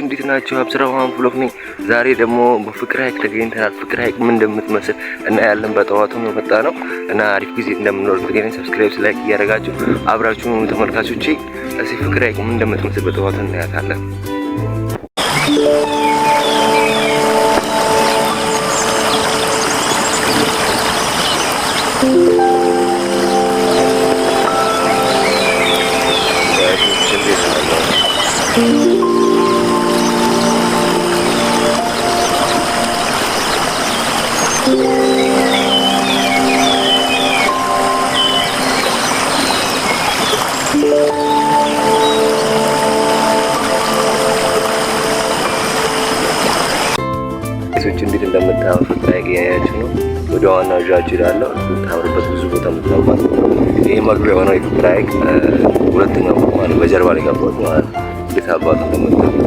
እንዴት ናችሁ? አብስራዋን ፍሎክ ነኝ። ዛሬ ደግሞ በፍቅር ሐይቅ ተገኝተናል። ፍቅር ሐይቅ ምን እንደምትመስል እና ያለን በጠዋቱ ነው የመጣ ነው እና አሪፍ ጊዜ እንደምንኖር ተገኘን። ሰብስክራይብ ላይክ እያደረጋችሁ አብራችሁ ተመልካቾቼ እዚህ ፍቅር ሐይቅ ምን እንደምትመስል በጠዋቱ እናያታለን። እንዴት እንደምታምር ፍቅር ሐይቅ ያያችሁ ነው። ወደ ዋናው ዣጅ ይላለው የምታምርበት ብዙ ቦታ የምታውቋት ይሄ መግቢያ የሆነው የፍቅር ሐይቅ ሁለተኛው ማለት በጀርባ ላይ ገባሁት ማለት እንዴት አባቱ እንደምታምር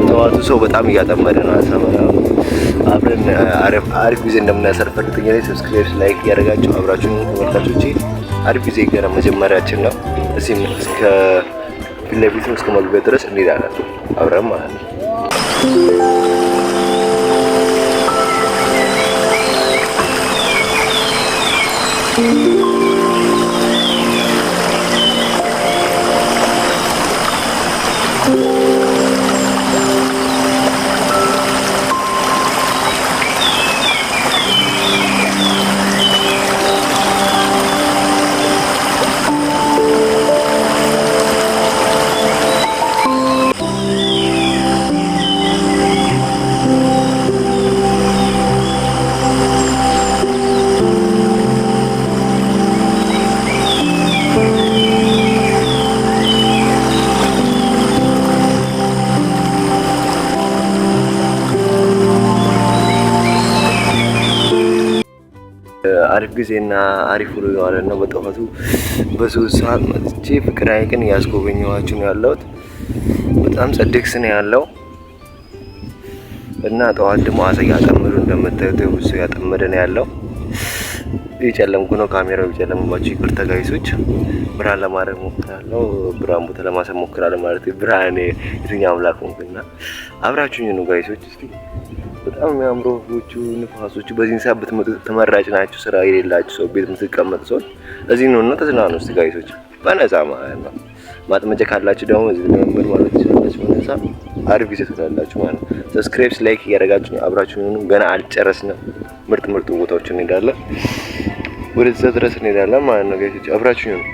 ጠዋቱ ሰው በጣም እያጠመደ ነው። አሳመራ አብረን አሪፍ ጊዜ እንደምናሳልፍ እርግጠኛ ነኝ። ሰብስክራይብ ላይክ ያደርጋችሁ አብራችሁ ተመልካቾቼ አሪፍ ጊዜ ገና መጀመሪያችን ነው። እዚህም እስከ ፊት ለፊት እስከ መግቢያው ድረስ እንሄዳለን አብረን ማለት ነው። አሪፍ ጊዜና አሪፍ ውሎ ማለት ነው። በጠዋቱ በሶስት ሰዓት መጥቼ ፍቅር ሐይቅን ያስጎበኘኋችሁ ነው ያለሁት። በጣም ጸድቅስ ነው ያለው እና ጠዋት ደግሞ አሳ ያጠመዱ እንደምታዩት ብዙ ያጠመደ ነው ያለው። እየጨለምኩ ነው ካሜራው እየጨለመባችሁ ይቅርታ ጋይሶች። ብርሃን ለማድረግ ሞክራለሁ፣ ብርሃን ቦታ ለማሰብ ሞክራለሁ ማለት ብርሃን የትኛው አምላክ ነውና አብራችሁኝ ነው ጋይሶች። እስቲ በጣም የሚያምሩ ወፎቹ ንፋሶቹ በዚህ ሰዓት ብትመጡ ተመራጭ ናቸው። ስራ የሌላችሁ ሰው ቤት የምትቀመጥ ሰው እዚህ ነው እና ተዝናኑ እስቲ ጋይሶች በነፃ ማለት ነው። ማጥመጃ ካላችሁ ደግሞ እዚህ ለመምር ማለት ትችላላችሁ በነፃ አሪፍ ጊዜ ትላላችሁ ማለት ነው። ሰብስክራይብ ላይክ እያደረጋችሁ አብራችሁን ገና አልጨረስንም። ምርጥ ቦታዎችን እንሄዳለን፣ ወደዛ ድረስ እንሄዳለን ማለት ነው ጋይሶች አብራችሁን ነው።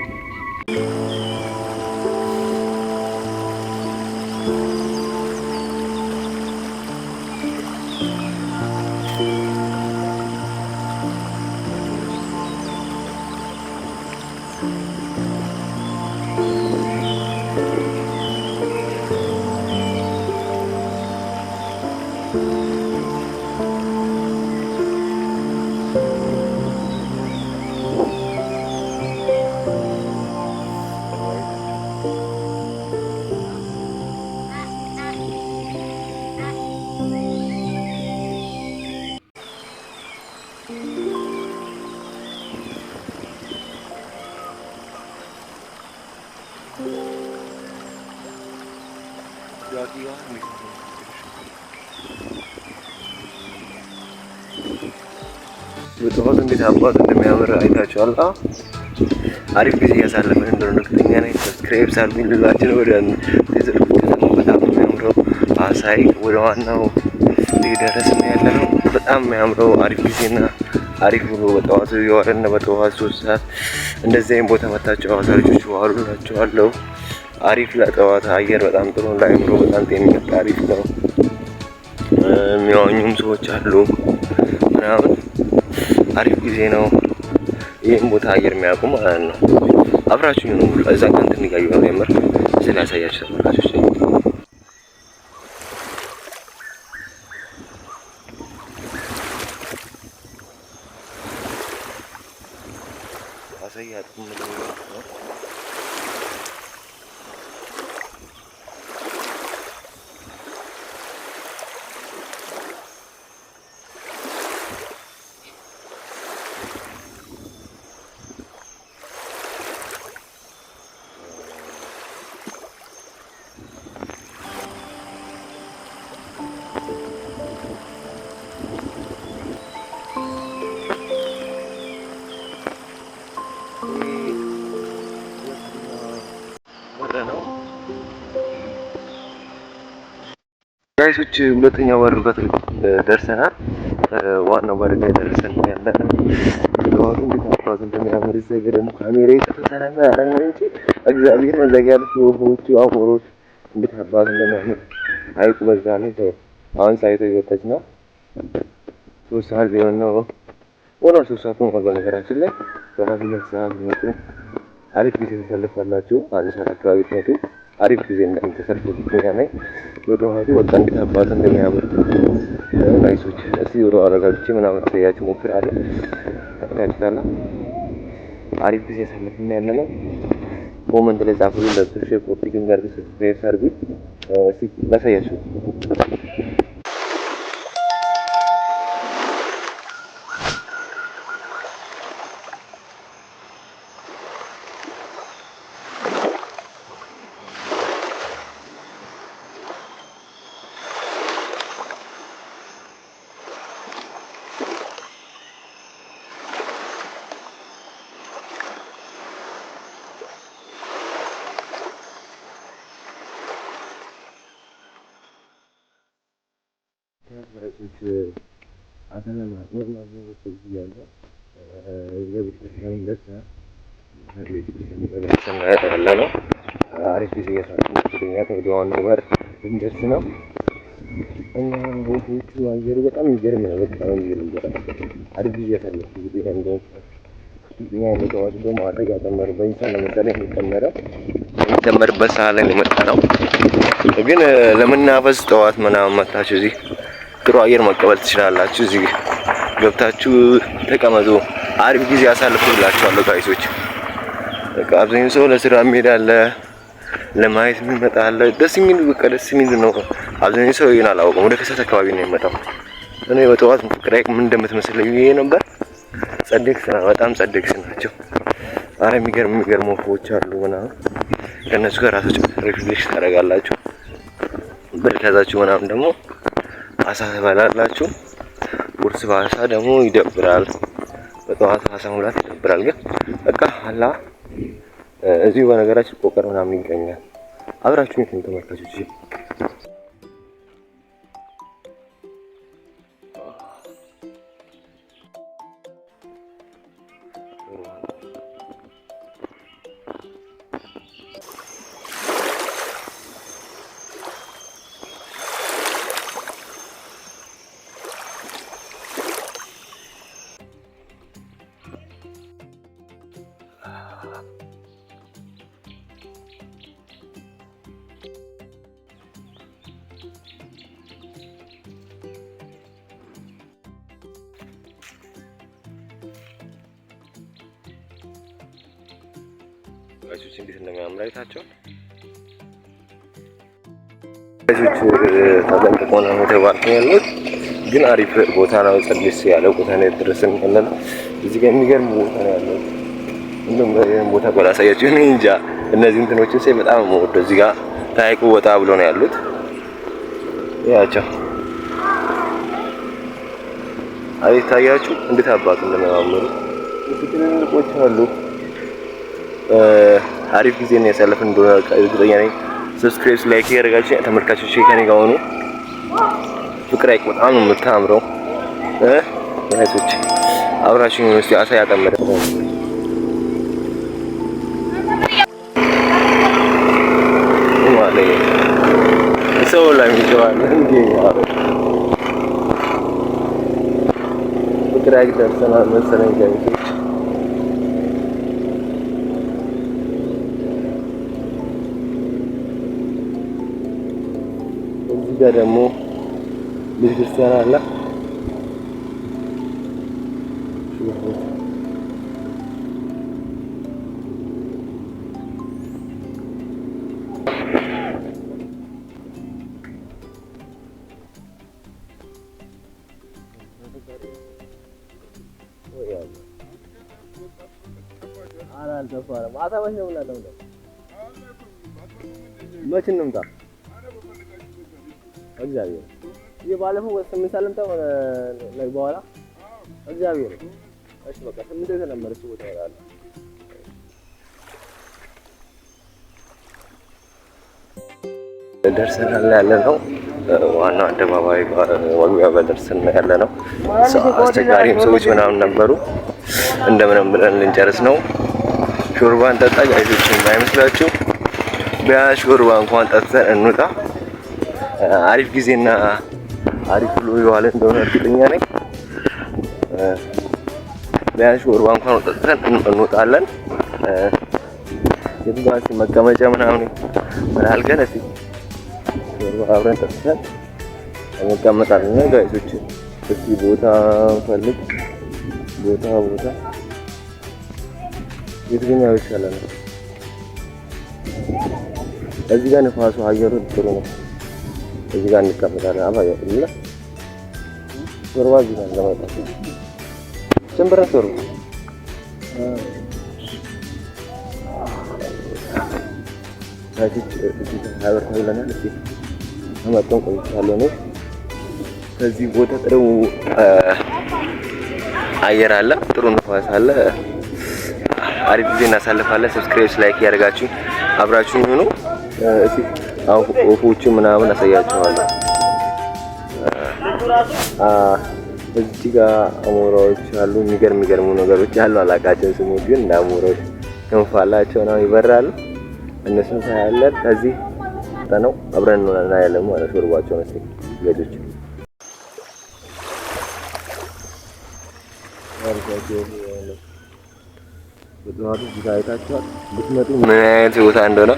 በጠዋቱ እንዴት አባቱ እንደሚያምር አይታችኋል። አሪፍ ጊዜ ያሳለፈን እንደሆነ እርግጠኛ ነኝ። ሰብስክራይብ ሳልኩኝ ልላችን ወደ በጣም የሚያምረው ሐዋሳ ሐይቅ ወደ ዋናው እየደረስን ያለ ነው። በጣም የሚያምረው አሪፍ ጊዜና አሪፍ ብሎ በጠዋቱ የዋለና በጠዋቱ 3 ሰዓት እንደዚህ አይነት ቦታ መታችሁ ሐዋሳ ልጆች ዋሉ እላችኋለሁ። አሪፍ ለጠዋት አየር በጣም ጥሩ ለአእምሮ በጣም ጤንነት አሪፍ ነው። የሚዋኙም ሰዎች አሉ ምናምን አሪፍ ጊዜ ነው። ይህም ቦታ አየር የሚያውቁ ማለት ነው። አብራችሁ ነው እዛ ጋር እንትን እያዩ ነው የምር ስላሳያችሁ ተመልካቾች አሳያችሁ ነው። ጋይሶች ሁለተኛው በር ጋር ደርሰናል። ዋናው በር ላይ ደርሰን ያለን ለዋሩ እንዲታፋዝ እንደሚያምር እዚህ ደግሞ ካሜራ ተሰራና ያረነ እንጂ እግዚአብሔር መዘጋት ወፎቹ አሞሮች እንዲታፋዝ እንደሚያምር አይቁ በዛ ላይ ተው። አሁን ሳይቶ ይወጣች ነው 3 ሰዓት ቢሆን ነው ወደ 3 ሰዓት ነው በነገራችን ላይ በራሱ ለሰዓት ነው። አሪፍ ጊዜ ተሰልፋላችሁ። አንድ ሰዓት አካባቢ ነው አሪፍ ጊዜ እንደምትሰርፉ ነው። ወደኋላ ወጣ እንዲታባቱ እንደሚያምር ጋይሶች እስቲ ወደ አረጋግጬ ምናምን ታያችሁ ሞክራለሁ። ታያችኋላ አሪፍ ጊዜ ሰልፍና ያለነው ኮመንት ላይ ጻፉልኝ። ለብሼ ኮፒ ጋር ሰብስክራይብ አድርጉ። እስቲ ላሳያችሁ። አሪፍ ጊዜ እንደርስ ነው እና ቦታዎቹ አየሩ በጣም የሚገርም ነው። በጣም የሚገርም አሪፍ ጊዜ ያሳለፍኩ ጊዜ እንደው ተዋጭ ደግሞ አደጋ ተመርበኝ ለምሳሌ የሚጨመርበት ሰዓት ላይ የመጣ ነው። ግን ለመናፈስ ጠዋት ምናምን መታችሁ እዚህ ጥሩ አየር መቀበል ትችላላችሁ። እዚህ ገብታችሁ ተቀመጡ፣ አሪፍ ጊዜ አሳልፉላችኋለሁ ጋይሶች። በቃ አብዛኛው ሰው ለስራ የሚሄዳለ ለማየት የሚመጣ አለ። ደስ የሚል በቃ ደስ የሚል ነው። አብዛኛው ሰው ይሄን አላውቅም፣ ወደ ከሰዓት አካባቢ ነው የሚመጣው። እኔ በጠዋት ፍቅር ሐይቅ ምን እንደምትመስል ይሄ ነበር። ጸደቅስ ነው፣ በጣም ጸደቅስ ናቸው። አረ የሚገርም ወፎች አሉ ምናምን። ከእነሱ ጋር ራሳችሁ ሪፍሌክስ ታደርጋላችሁ። ብር ከዛችሁ ምናምን ደግሞ አሳ ትበላላችሁ። ቁርስ በአሳ ደግሞ ይደብራል። በጠዋት አሳ መብላት ይደብራል። ግን በቃ አላ እዚሁ በነገራችን ቆቀር ምናምን ይገኛል። አብራችሁ ነው ተመልካቾች። ጋይሶች እንዴት እንደሚያምር አይታችሁ። ጋይሶች ተጠንቅቆ ነው የተባልኩት ያሉት፣ ግን አሪፍ ቦታ ነው። ጸድስ ያለ ቦታ ነው የደረስን ያለነው። እዚህ ጋር የሚገርም ቦታ ነው ያለው። እንደውም ይሄን ቦታ ባላሳያችሁ እኔ እንጃ። እነዚህ እንትኖችን ሳይ በጣም የምወደው እዚህ ጋር ታይቁ ወጣ ብሎ ነው ያሉት። ያቸው አይታያችሁ እንዴት አባቱ እንደሚያማምሩ ትልልቆች አሉ። አሪፍ ጊዜ ነው ያሳለፍን እንደሆነ እርግጠኛ ነኝ። ሰብስክራይብ ላይክ ያደርጋችሁ ተመልካቾች ከኔ ጋር ሆኑ። ፍቅር ሐይቅ በጣም ነው የምታምረው። እህቶች አብራችሁ ነው እስቲ አሳ ያጠመደ ማለት ሰው ላይ ይገባል እንዴ? ፍቅር ሐይቅ ደርሰናል መሰለኝ ጋይሶች። እዚህ ጋር ደግሞ ቤተክርስቲያን አለ። መቼ እንምጣ? እግዚአብሔር የባለፈው ስምንት ሳልምታ ላይ በኋላ እግዚአብሔር እሺ በቃ ስምንት የተለመደች ቦታ ይላል። ደርሰናል ያለ ነው። ዋናው አደባባይ መግቢያው ጋር ደርሰን ያለ ነው። አስቸጋሪም ሰዎች ምናምን ነበሩ። እንደምንም ብለን ልንጨርስ ነው። ሾርባ እንጠጣ ጋይሶች፣ አይመስላችሁ? ቢያንስ ሾርባ እንኳን ጠጥተን እንውጣ። አሪፍ ጊዜና አሪፍ ብሎ የዋለ እንደሆነ እርግጠኛ ነኝ። ቢያንስ ሾርባ እንኳን ጠጥተን እንወጣለን። የትባሲ መቀመጫ ምናምን አልገን እስኪ ሾርባ አብረን ጠጥተን እንቀመጣለን ጋይሶች። እስኪ ቦታ ፈልግ፣ ቦታ የትኛው ይሻላል? እዚህ ጋር ንፋሱ አየሩ ጥሩ ነው። እዚህ ጋር እንቀመጣለን። አባያ ይላ ሾርባ እዚህ ጋር ለማጣት ጀምበራ ሾርባ ታዲች እዚህ ጋር አብረን እስኪ አመጣን ቆይቻለሁ ነው። ከዚህ ቦታ ጥሩ አየር አለ፣ ጥሩ ንፋስ አለ። አሪፍ ጊዜ እናሳልፋለን። ሰብስክራይብ፣ ላይክ ያደርጋችሁ አብራችሁን ሁኑ። እስኪ ወፎቹ ምናምን አሳያችኋለሁ። እዚህ ጋር አሞራዎች አሉ። የሚገርሙ ነገሮች አሉ። አላቃቸው ስሞች ግን እንደ አሞራዎች ክንፍ አላቸው ነው፣ ይበራሉ። እነሱን ታያለን። ከዚህ ነው አብረን እናያለን ማለት ሾርባቸውን። እስኪ ልጆች በዛው ዲዛይታቸው ብትመጡ ምን አይነት ቦታ እንደሆነ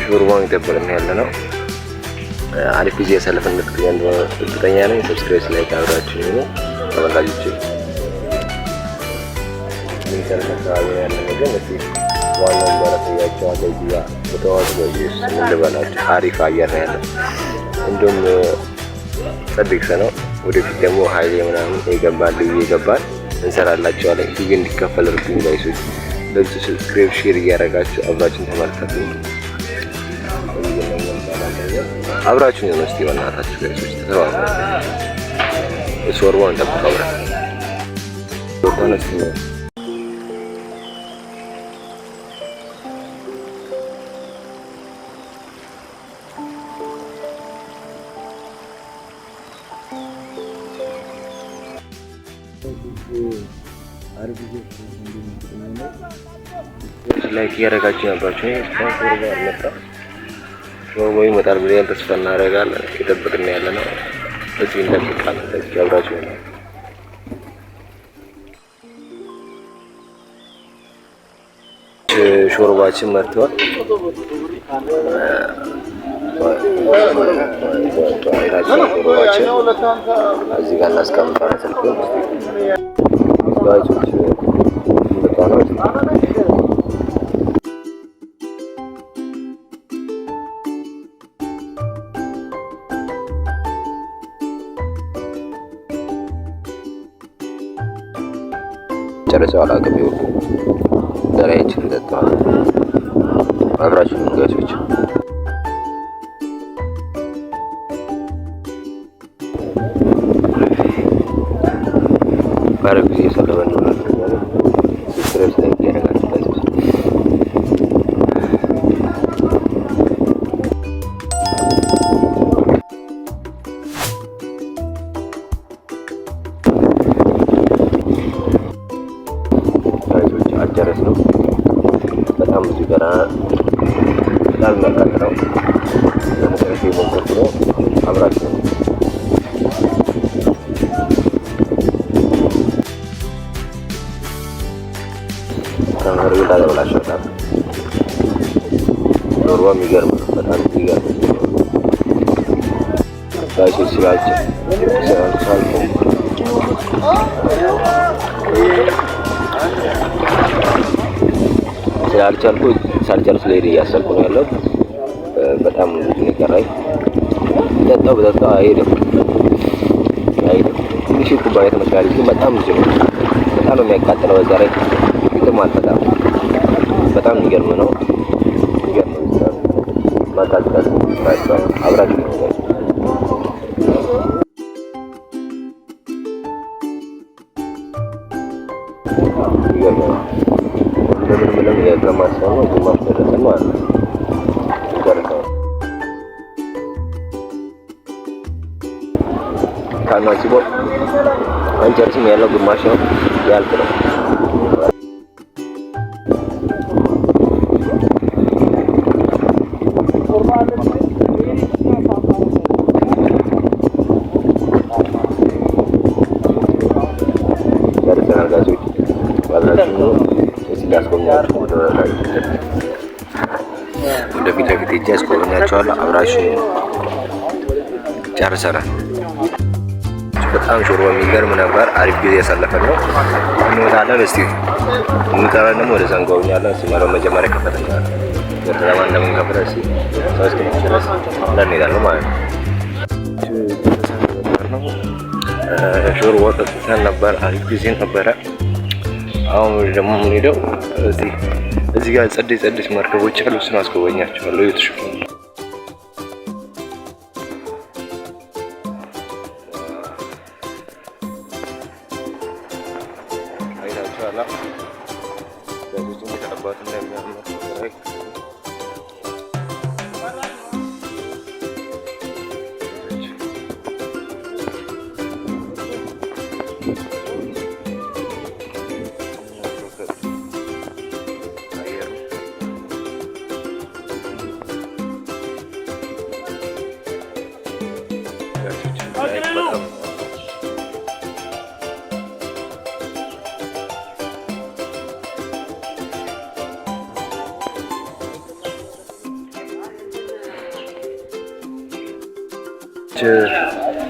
ሾርባውን ይጠብቅና ያለ ነው። አሪፍ ጊዜ ያሳለፈን እንደሆነ እርግጠኛ ነኝ። ሰብስክራይብ፣ ላይክ አብራችሁ ነው ተመልካቾች። ምን ተረካካሪ ያለ ነገር እስኪ ዋናው ባለፈያቸው እዚህ ጋር በተዋቱ በኢየሱስ እንደበላችሁ አሪፍ አየር ነው ያለው። እንደውም ጸድቅሰ ነው። ወደፊት ደግሞ ኃይሌ ምናምን ይገባል እንሰራላችኋለን። ይሄ እንዲከፈል እርዱኝ ጋይሶች። ለዚህ ሰብስክራይብ፣ ሼር እያደረጋችሁ አብራችሁን ተመልከቱ። አብራችሁን ነው እስቲ በእናታችሁ ጋይሶች ተተባበሩ። ሾርባውን እንጠብቀው ነው ላይክ ያደረጋችሁ ነባችሁ። ሾርባ አልመጣ ሾርባ ይመጣል ብለን ተስፋ እናደርጋለን። እየጠበቅን ያለ ነው። እዚህ እንጠብቃለን። እዚህ አብራችሁ ነው። ሾርባችን መጥቷል። እዚህ ጋር እናስቀምጣለን። ስልኩን ጋይሶች ጨርሰው አላውቅም። ይኸው ደራይችን ጠጣው። አብራችሁ ጋይሶች ባረግ ጊዜ ሰለበን ነው ማለት ስትረስ ላይ ያደርጋችሁ ጋይሶች። አጨረስ ነው። በጣም ብዙ ገና በጣም የሚያቃጥለው ለመጨረሻ የሞከርኩ ነው። አብራችሁ ነው። ከመሩ ታገላሽታል። ሾርባ የሚገርም ነው። በጣም የሚገርም ጋይሶች ስላችሁ ሳልጨርስ ልሄድ እያሰብኩ ነው ያለው። በጣም ብዙ ነው የቀረኝ። በጠጣው አይሄድም። ትንሽ ኩባያ ተመስላለች ግን በጣም ብዙ ነው። በጣም ነው የሚያቃጥለው። በዛ ላይ ግጥም አልፈጣም። በጣም የሚገርም ነው። ማቃጠል አብራችሁ ነው እንደምንም የከማሰው ነው ግማሽ ደረሰ ማለት ነው። ካናሲቦ አንጨርስም ያለው ግማሽ ነው ያልቅ ነው። ወደፊት ለፊት ሄጄ አስጎበኛቸዋለሁ። አብራችሁ ጨርሰናል። በጣም ሾርባ የሚገርም ነበር። አሪፍ ጊዜ ያሳለፈን ነው። እንወጣለን። እስቲ እንጠራን ደግሞ ወደ ዘንጋው እንጎበኛለን። ሲማለው መጀመሪያ ከፈተኛል ወደላማ እንደምንከፍለ እስቲ ሰው እስከሚጨርስ እንሄዳለን ማለት ነው። ሾርባ ጠጥተን ነበር። አሪፍ ጊዜ ነበረ። አሁን ደግሞ የምንሄደው እዚህ ጋር ጸደይ መርከቦች አሉ። እሱን አስጎበኛቸዋለሁ። እየተሸፈኑ አይታችኋላ። በዚህ ተቀባቱ እንደሚያምር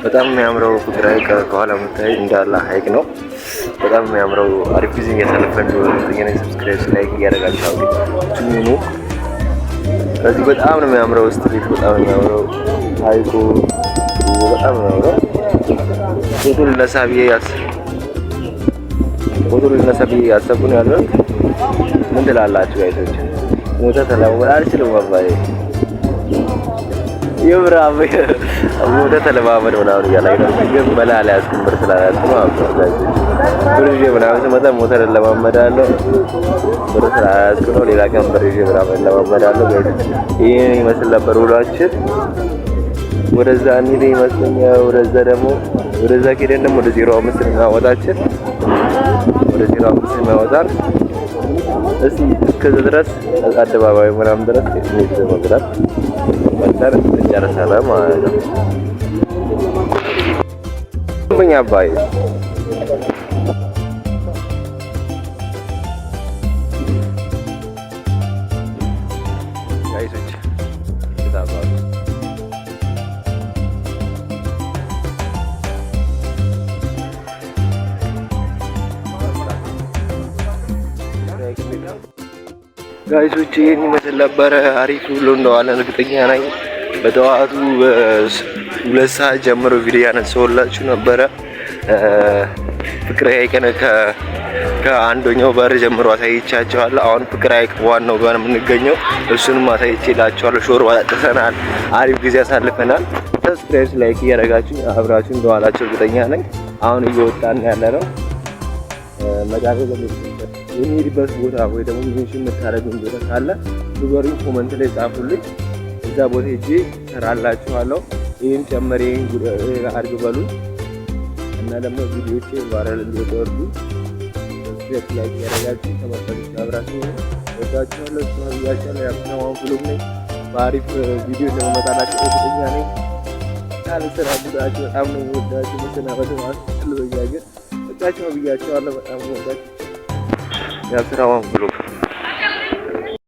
በጣም የሚያምረው ፍቅር ሐይቅ ከኋላ የምታይ እንዳለ ሐይቅ ነው። በጣም የሚያምረው አሪፍ ጊዜ እያሳለፈ እንደሆነ ተገናኝ። ሰብስክራይብ ላይክ እያደረጋችሁ አውሪ ቱኑ ከዚህ በጣም ነው የሚያምረው። ስትሪት በጣም ነው የሚያምረው። ሐይቁ በጣም ነው የሚያምረው። ፎቶ ልነሳ ብዬ ያሰብኩ ነው ያለው። ምን ትላላችሁ ጋይሶች? ሞተ ተለማመድ አልችልም አባዬ የብራም ወደ ተለማመድ ምናምን እያላይ ነው። ግን በላላ ያስከምር ስላላችሁ አብዛኛው ብርጄ ምናምን ስመጣ ሞተር ለማመዳለሁ። ብር ስላላችሁ ነው። ሌላ ቀን ብርጄ ምናምን ለማመዳለሁ። ይሄን ይመስል ነበር ውሏችን። ወደዛ እንሂድ ይመስለኛል። ወደዛ ሄደን ደግሞ ወደ 05 እናወጣችን ወደ 05 እናወጣን። እስቲ እስከዛ ድረስ አደባባይ ምናምን ድረስ እንይዘው መጣር እንጨርሳለን ማለት ነው። በእኛ አባይ ጋይሶች ታባሉ ጋይሶች ይሄን ይመስል ነበረ። አሪፍ ብሎ እንደዋለን እርግጠኛ ነኝ። በጠዋቱ 2 ሰዓት ጀምሮ ቪዲዮ ያነሳሁላችሁ ነበረ። ፍቅር ሐይቅን ከአንደኛው በር ጀምሮ አሳይቻችኋለሁ። አሁን ፍቅር ሐይቅ ዋናው ጋር የምንገኘው እሱንም አሳይቼላችኋለሁ። ሾርባ ጠጥተናል። አሪፍ ጊዜ አሳልፈናል። ሰብስክራይብ ላይክ እያደረጋችሁ አብራችሁ እንደዋላችሁ እርግጠኛ ነኝ። አሁን እየወጣን ያለ ነው። መጋቢት የሚሄድበት ቦታ ወይ ደግሞ ሜንሽን የምታደርጉን ቦታ ካለ ንገሩኝ፣ ኮመንት ላይ ጻፉልኝ። እዛ ቦታ ሄጄ እሰራላችኋለሁ። ይሄን ጨመር ይሄን አድርግ በሉ እና ደግሞ ቪዲዮቼ ቫይራል እንዲወጡ ሰብስክራይብ ላይክ ያደረጋችሁ ተመልካቾች አብራችሁ ወዳችኋለሁ። ስለዚህ ያው ብሎግ ነኝ። በአሪፍ ቪዲዮ እንደመጣላችሁ እርግጠኛ ነኝ። ስራ ጉዳችሁ በጣም ነው ወዳችሁ መሰናበቱ ማስልበያ ግን ወዳችሁ ብያችኋለሁ። በጣም ወዳችሁ ያው ስራውን ብሎግ